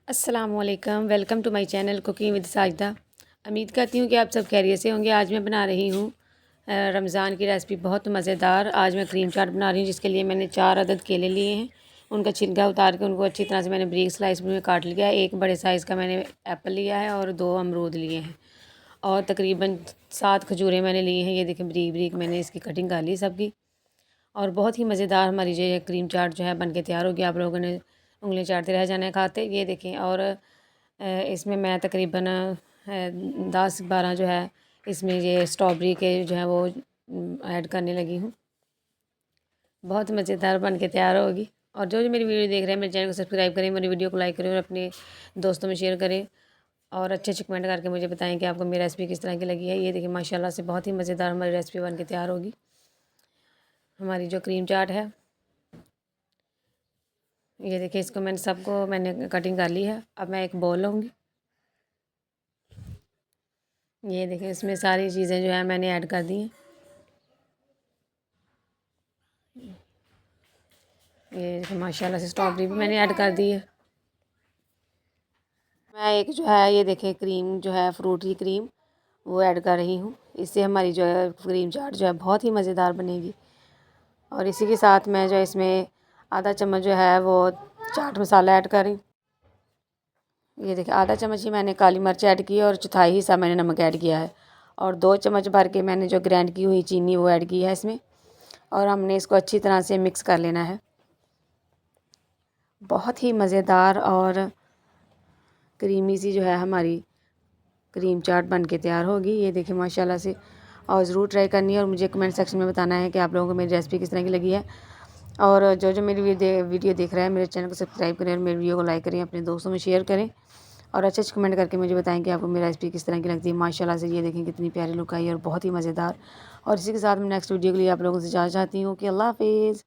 अस्सलामुअलैकुम, welcome to my channel cooking with Sajida. उम्मीद करती हूँ कि आप सब खैरियत से होंगे। आज मैं बना रही हूँ रमज़ान की रेसिपी बहुत मज़ेदार। आज मैं क्रीम चाट बना रही हूँ, जिसके लिए मैंने 4 अदद केले लिए हैं। उनका छिलका उतार के उनको अच्छी तरह से मैंने ब्रीक स्लाइस में काट लिया है। एक बड़े साइज़ का मैंने एप्पल लिया है और 2 अमरूद लिए हैं और तकरीबन 7 खजूरें मैंने लिए हैं। ये देखें, ब्रीक ब्रीक मैंने इसकी कटिंग कर ली सबकी। और बहुत ही मज़ेदार हमारी जो ये क्रीम चाट जो है बन के तैयार होगी। आप लोगों ने उंगली चाटते रह जाना है खाते। ये देखें, और इसमें मैं तकरीबन 10-12 जो है इसमें ये स्ट्रॉबेरी के जो है वो ऐड करने लगी हूँ। बहुत मज़ेदार बन के तैयार होगी। और जो मेरी वीडियो देख रहे हैं, मेरे चैनल को सब्सक्राइब करें, मेरी वीडियो को लाइक करें और अपने दोस्तों में शेयर करें और अच्छे अच्छे कमेंट करके मुझे बताएं कि आपको मेरी रेसिपी किस तरह की लगी है। ये देखिए, माशाल्लाह से बहुत ही मज़ेदार हमारी रेसिपी बन के तैयार होगी, हमारी जो क्रीम चाट है। ये देखिए, इसको मैंने कटिंग कर ली है। अब मैं एक बोल लूँगी। ये देखिए, इसमें सारी चीज़ें जो है मैंने ऐड कर दी हैं। ये देखिए, माशाल्लाह से स्ट्रॉबेरी भी मैंने ऐड कर दी है। मैं एक जो है ये देखिए क्रीम जो है फ्रूट की क्रीम वो ऐड कर रही हूँ। इससे हमारी जो है क्रीम चाट जो है बहुत ही मज़ेदार बनेगी। और इसी के साथ मैं जो इसमें आधा चम्मच जो है वो चाट मसाला ऐड कर रही हूँ। ये देखिए, आधा चम्मच ही मैंने काली मिर्च ऐड की है और चौथाई हिस्सा मैंने नमक ऐड किया है। और 2 चम्मच भर के मैंने जो ग्राइंड की हुई चीनी वो ऐड की है इसमें। और हमने इसको अच्छी तरह से मिक्स कर लेना है। बहुत ही मज़ेदार और क्रीमी सी जो है हमारी क्रीम चाट बन के तैयार होगी। ये देखिए, माशाल्लाह से। और ज़रूर ट्राई करनी है और मुझे कमेंट सेक्शन में बताना है कि आप लोगों को मेरी रेसिपी किस तरह की लगी है। और जो जो मेरी वीडियो देख रहा है, मेरे चैनल को सब्सक्राइब करें और मेरी वीडियो को लाइक करें, अपने दोस्तों में शेयर करें और अच्छे अच्छे कमेंट करके मुझे बताएं कि आपको मेरी रेसिपी किस तरह की लगती है। माशाल्लाह से ये देखें कितनी प्यारी लुक आई है और बहुत ही मज़ेदार। और इसी के साथ मैं नेक्स्ट वीडियो के लिए आप लोगों से इजाज़त चाहती हूँ कि अल्लाह हाफ़िज़।